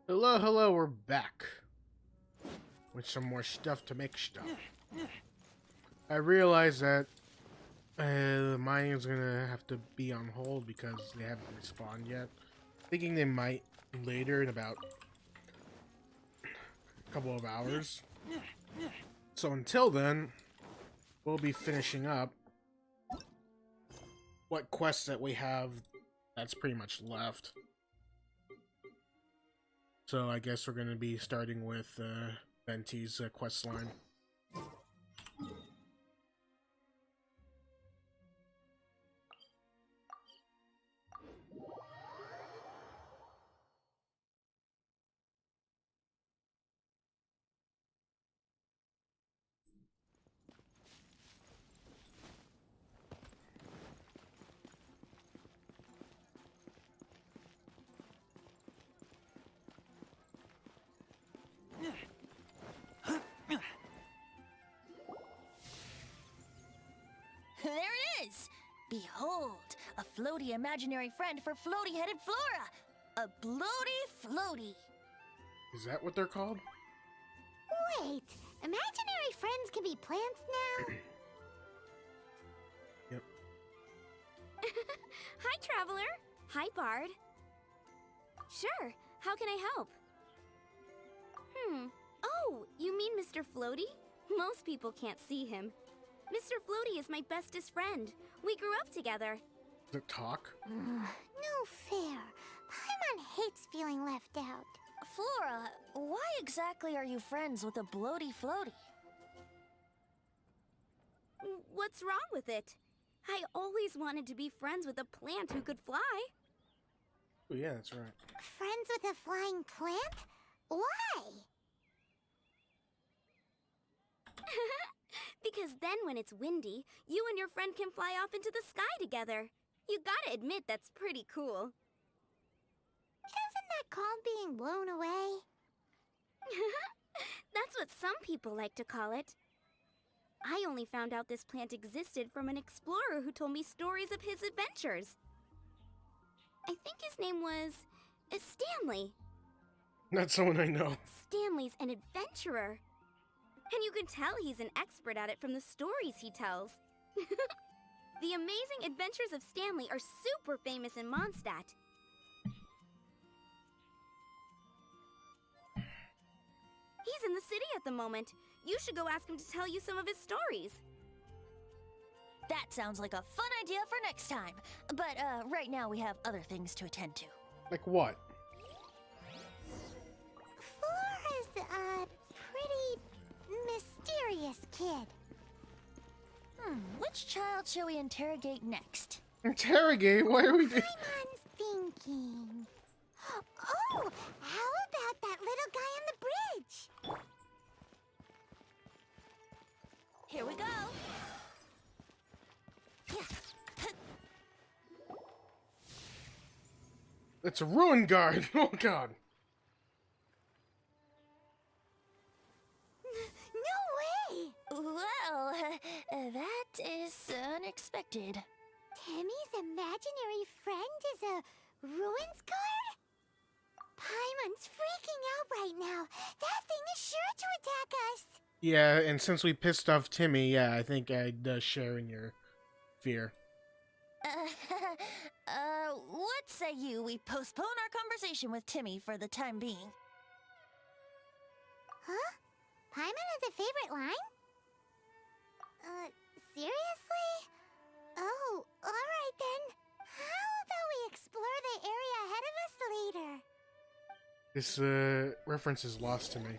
Hello, hello, we're back with some more stuff to make stuff. I realize that the mining is gonna have to be on hold because they haven't respawned yet. Thinking they might later in about a couple of hours. So until then, we'll be finishing up what quests that we have that's pretty much left. So I guess we're going to be starting with Venti's quest line. There it is! Behold, a floaty imaginary friend for floaty-headed Flora! A bloaty floaty! Is that what they're called? Wait, imaginary friends can be plants now? Yep. Hi, Traveler. Hi, Bard. Sure, how can I help? Oh, you mean Mr. Floaty? Most people can't see him. Mr. Floaty is my bestest friend. We grew up together. Does it talk? No fair. Paimon hates feeling left out. Flora, why exactly are you friends with a bloaty floaty? What's wrong with it? I always wanted to be friends with a plant who could fly. Oh yeah, that's right. Friends with a flying plant? Why? Because then when it's windy, you and your friend can fly off into the sky together. You gotta admit that's pretty cool. Isn't that called being blown away? That's what some people like to call it. I only found out this plant existed from an explorer who told me stories of his adventures. I think his name was Stanley. Not someone I know. Stanley's an adventurer. And you can tell he's an expert at it from the stories he tells. The amazing adventures of Stanley are super famous in Mondstadt. He's in the city at the moment. You should go ask him to tell you some of his stories. That sounds like a fun idea for next time. But right now we have other things to attend to. Like what? Flora's a pretty mysterious kid. Which child shall we interrogate next? Interrogate? Why are we doing? Paimon's thinking. Oh, how about that little guy on the bridge? Here we go. It's a ruin guard. Oh god. No way! Well, that is unexpected. Timmy's imaginary friend is a ruins guard? Paimon's freaking out right now. That thing is sure to attack us. Yeah, and since we pissed off Timmy, yeah, I think I'd share in your fear. What say we postpone our conversation with Timmy for the time being? Huh? Paimon has a favorite line? Seriously? Oh, alright then. How about we explore the area ahead of us later? This reference is lost to me.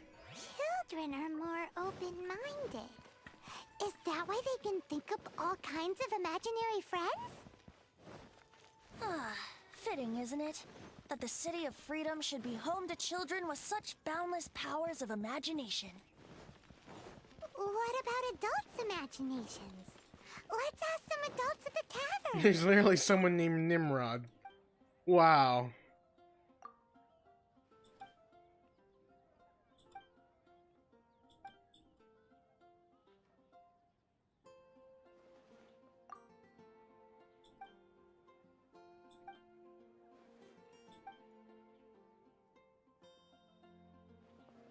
Children are more open-minded. Is that why they can think up all kinds of imaginary friends? Fitting, isn't it? That the City of Freedom should be home to children with such boundless powers of imagination. What about adults' imaginations? Let's ask some adults at the tavern. There's literally someone named Nimrod. Wow.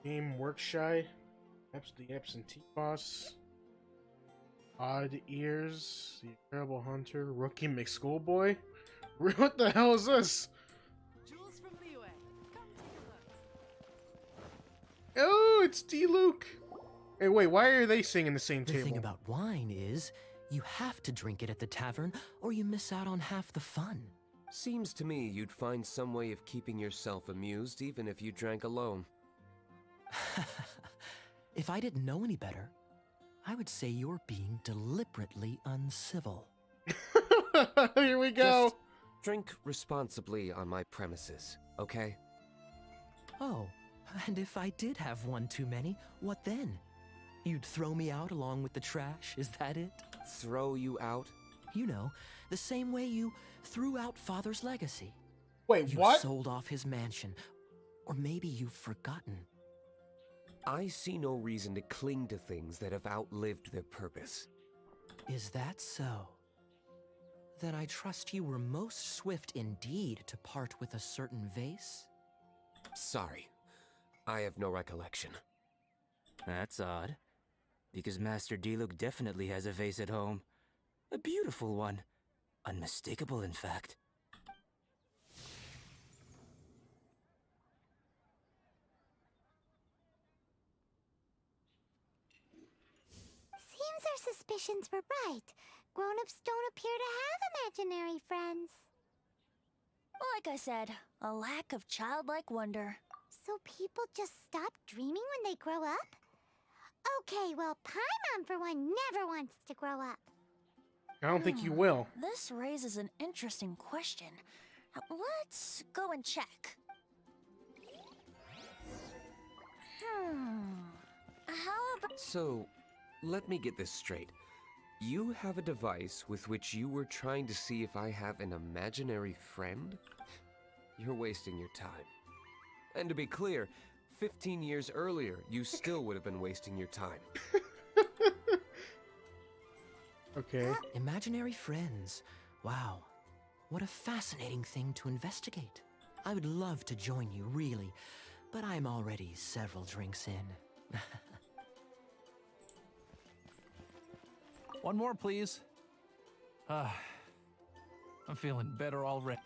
Game Work Shy. The Absentee Boss. Odd Ears. The Terrible Hunter. Rookie McSchoolboy. What the hell is this? Jules from Liyue. Come take a look. Oh, it's D. Luke. Hey, wait, why are they singing the same The table? thing about wine is, you have to drink it at the tavern, or you miss out on half the fun. Seems to me you'd find some way of keeping yourself amused even if you drank alone. If I didn't know any better, I would say you're being deliberately uncivil. Here we go. Just drink responsibly on my premises, okay? Oh, and if I did have one too many, what then? You'd throw me out along with the trash, is that it? Throw you out? You know, the same way you threw out Father's legacy. Wait, You what? sold off his mansion. Or maybe you've forgotten. I see no reason to cling to things that have outlived their purpose. Is that so? Then I trust you were most swift indeed to part with a certain vase? Sorry, I have no recollection. That's odd. Because Master Diluc definitely has a vase at home. A beautiful one. Unmistakable, in fact. Seems our suspicions were right. Grown-ups don't appear to have imaginary friends. Like I said, a lack of childlike wonder. So people just stop dreaming when they grow up? Okay, well, Paimon for one never wants to grow up. I don't think you will. This raises an interesting question. Let's go and check. How about... So, let me get this straight. You have a device with which you were trying to see if I have an imaginary friend? You're wasting your time. And to be clear, 15 years earlier, you still would have been wasting your time. Okay. Imaginary friends. Wow. What a fascinating thing to investigate. I would love to join you, really, but I'm already several drinks in. One more, please. I'm feeling better already.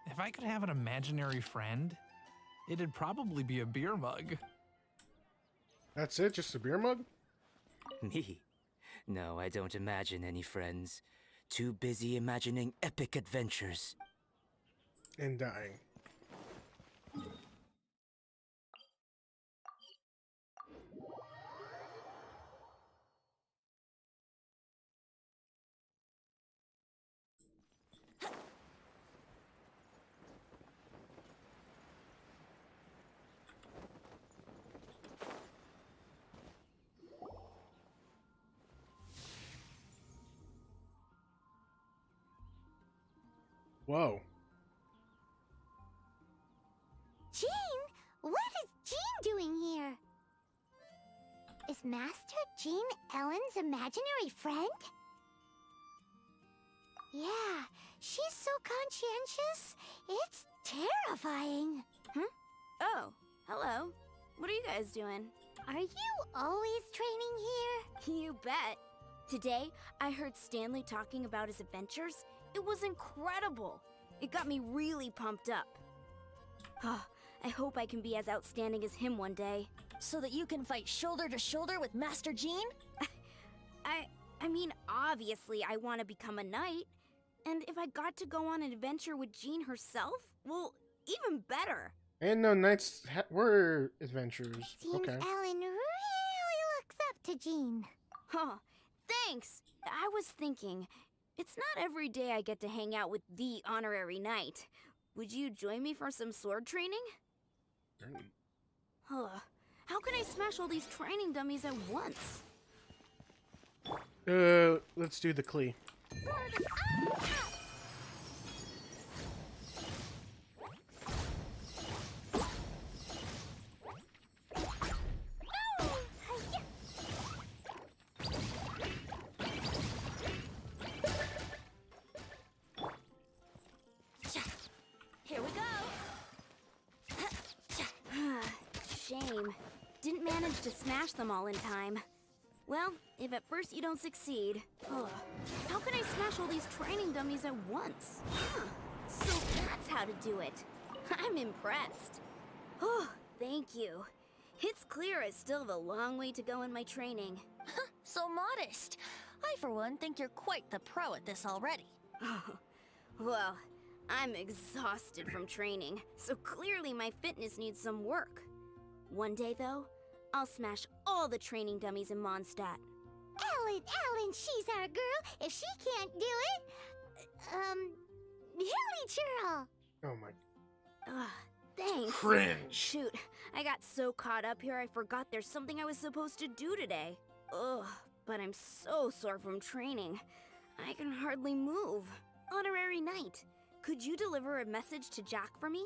If I could have an imaginary friend, it'd probably be a beer mug. That's it? Just a beer mug? Me? No, I don't imagine any friends. Too busy imagining epic adventures. And dying. Whoa. Jean? What is Jean doing here? Is Master Jean Ellen's imaginary friend? Yeah, she's so conscientious. It's terrifying. Oh, hello. What are you guys doing? Are you always training here? You bet. Today, I heard Stanley talking about his adventures. It was incredible. It got me really pumped up. I hope I can be as outstanding as him one day. So that you can fight shoulder to shoulder with Master Jean? I mean, obviously I want to become a knight. And if I got to go on an adventure with Jean herself, well, even better. And no knights were adventurers. Seems Okay. Ellen really looks up to Jean. Huh, thanks. I was thinking, it's not every day I get to hang out with the honorary knight. Would you join me for some sword training? How can I smash all these training dummies at once? Let's do the Klee. Here we go. didn't manage to smash them all in time. Well, if at first you don't succeed, how can I smash all these training dummies at once? Huh. So that's how to do it. I'm impressed. Oh, thank you. It's clear I still have a long way to go in my training. So modest. I, for one, think you're quite the pro at this already. Well, I'm exhausted from training, so clearly my fitness needs some work. One day, though, I'll smash all the training dummies in Mondstadt. Ellen, she's our girl. If she can't do it, Hilly Churl. Oh my. Thanks. Cringe. Shoot, I got so caught up here I forgot there's something I was supposed to do today. Ugh, but I'm so sore from training. I can hardly move. Honorary Knight, could you deliver a message to Jack for me?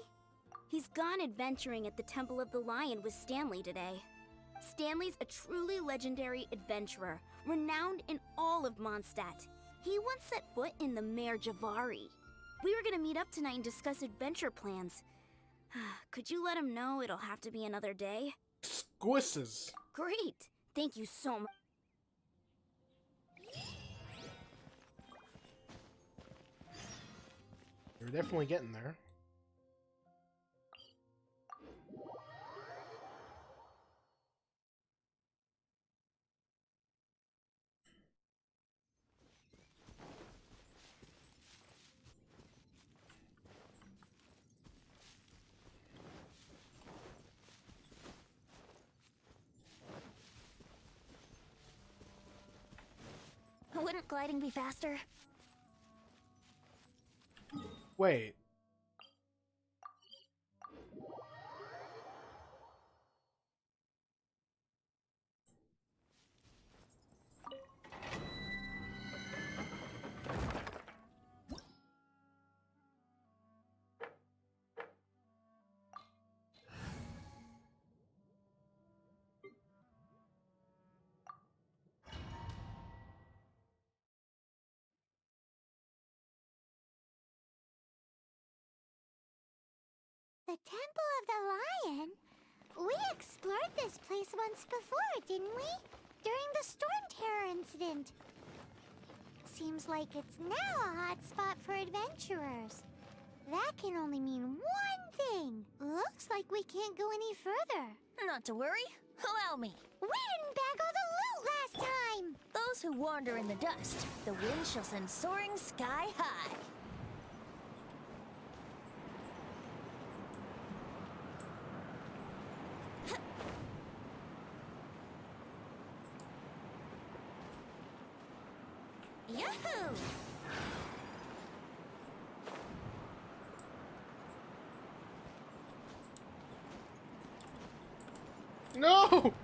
He's gone adventuring at the Temple of the Lion with Stanley today. Stanley's a truly legendary adventurer, renowned in all of Mondstadt. He once set foot in the Mare Javari. We were gonna meet up tonight and discuss adventure plans. Could you let him know it'll have to be another day? Squisses. Great! Thank you so much. You're definitely getting there. Wouldn't gliding be faster? Wait. The Temple of the Lion? We explored this place once before, didn't we? During the Storm Terror incident. Seems like it's now a hot spot for adventurers. That can only mean one thing. Looks like we can't go any further. Not to worry. Allow me. We didn't bag all the loot last time! Those who wander in the dust, the wind shall send soaring sky high. Yahoo! No!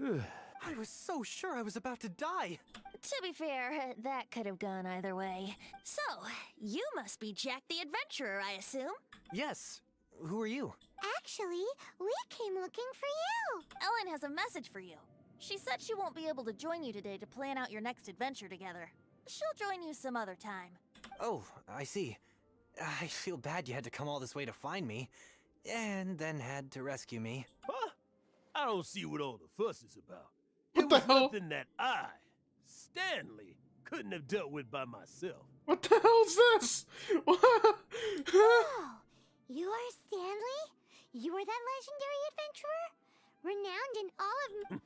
I was so sure I was about to die. To be fair, that could have gone either way. So, you must be Jack the Adventurer, I assume? Yes. Who are you? Actually, we came looking for you. Ellen has a message for you. She said she won't be able to join you today to plan out your next adventure together. She'll join you some other time. Oh, I see. I feel bad you had to come all this way to find me, and then had to rescue me. Huh? I don't see what all the fuss is about. What It the was hell? nothing that I, Stanley, couldn't have dealt with by myself. What the hell's this? What? Oh, you are Stanley? You are that legendary adventurer? Renowned in all of...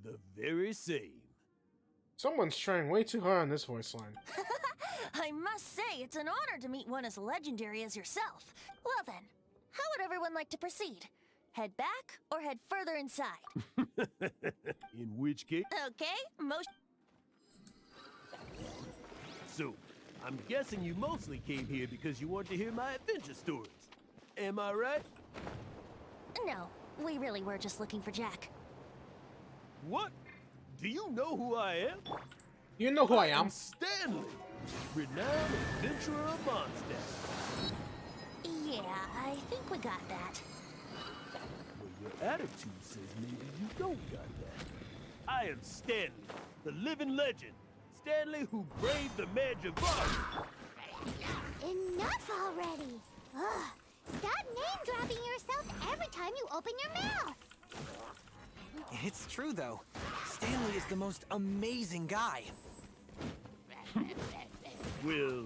The very same. Someone's trying way too hard on this voice line. I must say, it's an honor to meet one as legendary as yourself. Well then, how would everyone like to proceed? Head back or head further inside? In which case... Okay, motion. So, I'm guessing you mostly came here because you want to hear my adventure stories. Am I right? No, we really were just looking for Jack. What? Do you know who I am? You know who I am. Stanley, renowned adventurer of Mondstadt. Yeah, I think we got that. Well, your attitude says maybe you don't got that. I am Stanley, the living legend. Stanley who braved the Magivari. Enough already! Ugh, stop name-dropping yourself every time you open your mouth! It's true, though. Stanley is the most amazing guy. Well,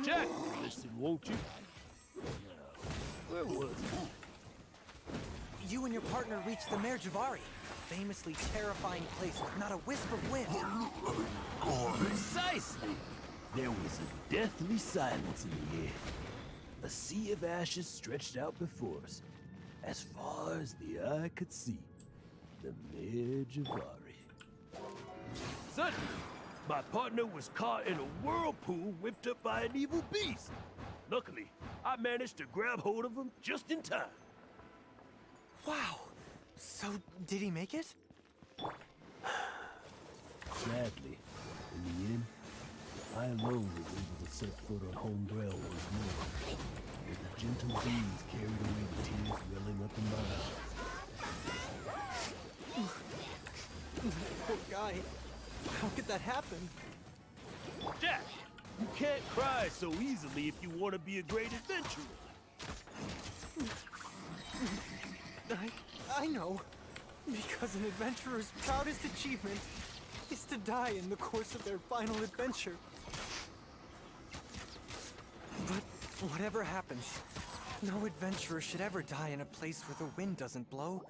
Jack, listen, won't you? Now, where was I? You and your partner reached the Magivari, a famously terrifying place with not a wisp of wind. Precisely! There was a deathly silence in the air. A sea of ashes stretched out before us, as far as the eye could see. The Magivari. Suddenly, my partner was caught in a whirlpool whipped up by an evil beast. Luckily, I managed to grab hold of him just in time. Wow. So, did he make it? Sadly, in the end, I alone was able to set foot on home ground once more. As the gentle breeze carried away the tears welling up in my eyes. Poor guy. How could that happen? Jack, you can't cry so easily if you want to be a great adventurer. I know. Because an adventurer's proudest achievement is to die in the course of their final adventure. But whatever happens, no adventurer should ever die in a place where the wind doesn't blow.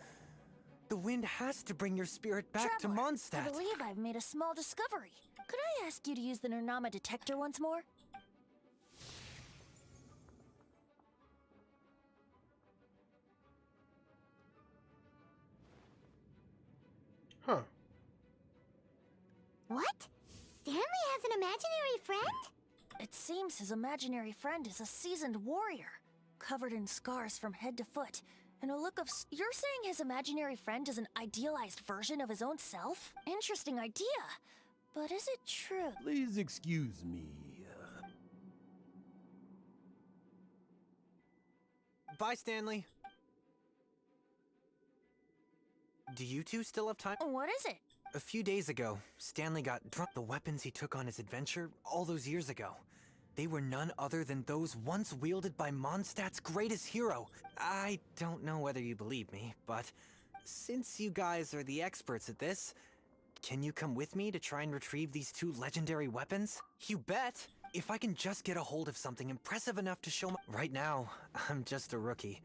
The wind has to bring your spirit back Traveler, to Mondstadt. I believe I've made a small discovery. Could I ask you to use the Nernama detector once more? Huh. What? Stanley has an imaginary friend? It seems his imaginary friend is a seasoned warrior, covered in scars from head to foot, and a look of... You're saying his imaginary friend is an idealized version of his own self? Interesting idea, but is it true? Please excuse me. Bye, Stanley. Do you two still have time? What is it? A few days ago, Stanley got drunk. The weapons he took on his adventure all those years ago. They were none other than those once wielded by Mondstadt's greatest hero. I don't know whether you believe me, but since you guys are the experts at this, can you come with me to try and retrieve these two legendary weapons? You bet! If I can just get a hold of something impressive enough to show my... Right now, I'm just a rookie.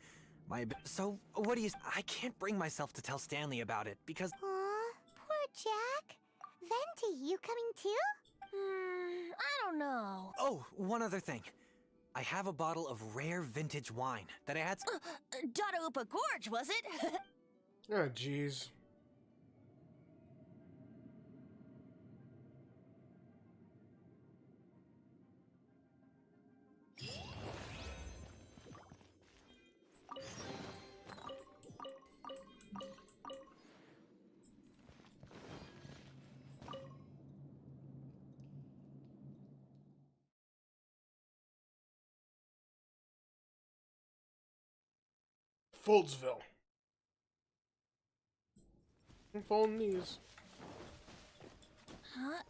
So, what do you... I can't bring myself to tell Stanley about it, because... Aw, poor Jack. Venti, you coming too? I don't know. Oh, one other thing. I have a bottle of rare vintage wine that I had... Dadaupa Gorge, was it? Oh, jeez. Foldsville. I'm folding these. Huh?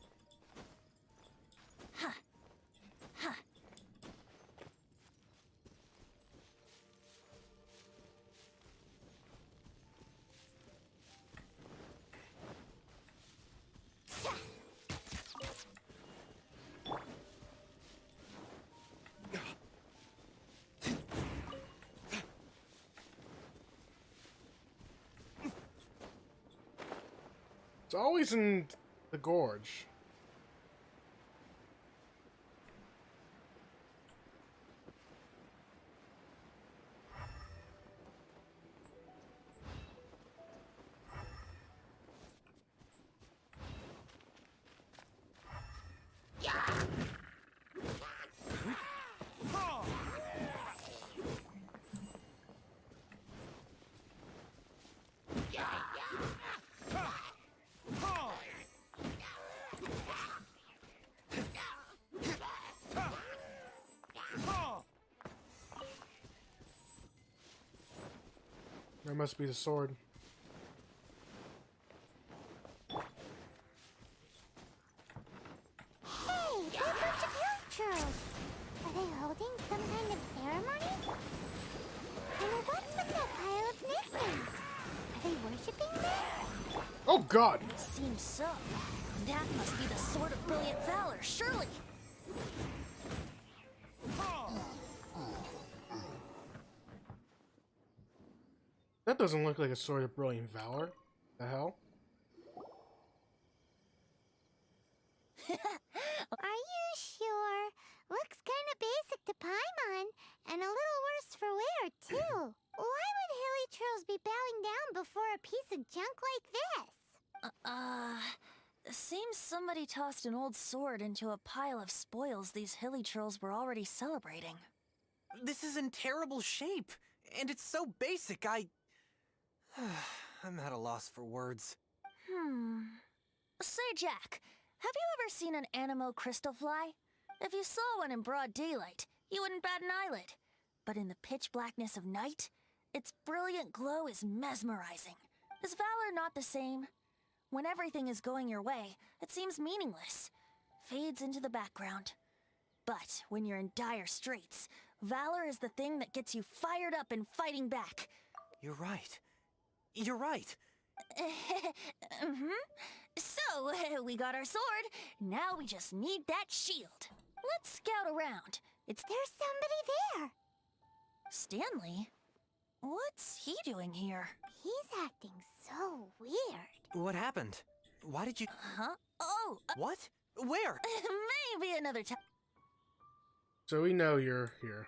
Huh. Huh. It's always in the gorge. That must be the sword. Hey, they're a bunch of villagers. Are they holding some kind of ceremony? And what's with that pile of nicknames? Are they worshipping them? Oh God! Seems so. That must be the sword of brilliant valor, surely. That doesn't look like a sword of brilliant valor. The hell? Are you sure? Looks kind of basic to Paimon, and a little worse for wear, too. Why would hilly trolls be bowing down before a piece of junk like this? Seems somebody tossed an old sword into a pile of spoils these hilly trolls were already celebrating. This is in terrible shape, and it's so basic, I'm at a loss for words. Say, Jack, have you ever seen an anemo crystal fly? If you saw one in broad daylight, you wouldn't bat an eyelid. But in the pitch blackness of night, its brilliant glow is mesmerizing. Is valor not the same? When everything is going your way, it seems meaningless, fades into the background. But when you're in dire straits, valor is the thing that gets you fired up and fighting back. You're right. You're right. So, we got our sword. Now we just need that shield. Let's scout around. There's somebody there. Stanley? What's he doing here? He's acting so weird. What happened? Why did you... Huh? Oh, What? Where? maybe another time. So we know you're here.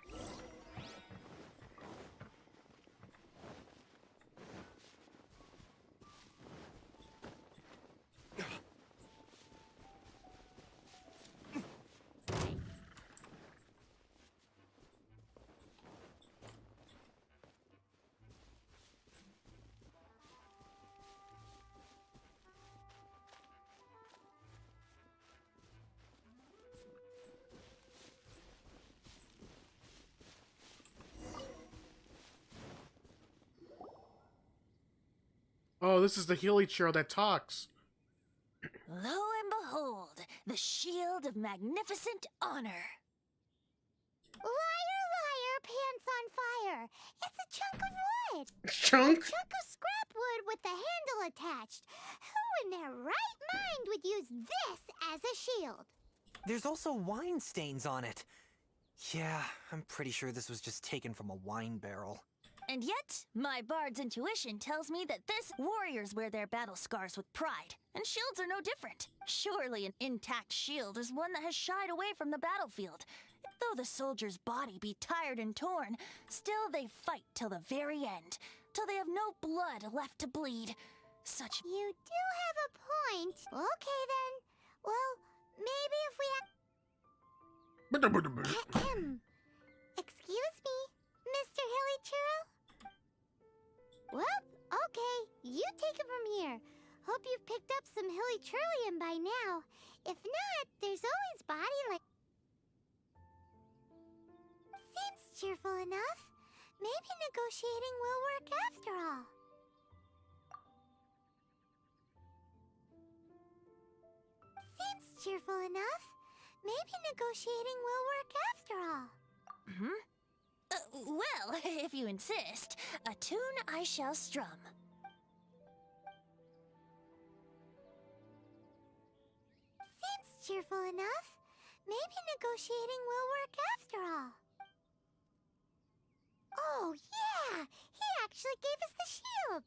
Oh, this is the Healy chair that talks. Lo and behold, the shield of magnificent honor. Liar, liar, pants on fire. It's a chunk of wood. Chunk? A chunk of scrap wood with the handle attached. Who in their right mind would use this as a shield? There's also wine stains on it. Yeah, I'm pretty sure this was just taken from a wine barrel. And yet, my bard's intuition tells me that warriors wear their battle scars with pride, and shields are no different. Surely an intact shield is one that has shied away from the battlefield. Though the soldier's body be tired and torn, still they fight till the very end, till they have no blood left to bleed. Such... You do have a point. Okay then. Well, maybe if we... Excuse me, Mr. Hillychurl? Well, okay, you take it from here. Hope you've picked up some Hillychurlium by now. If not, there's always body like... Seems cheerful enough. Maybe negotiating will work after all. Seems cheerful enough. Maybe negotiating will work after all. Hmm? Well, if you insist, a tune I shall strum. Seems cheerful enough. Maybe negotiating will work after all. Oh, yeah! He actually gave us the shield!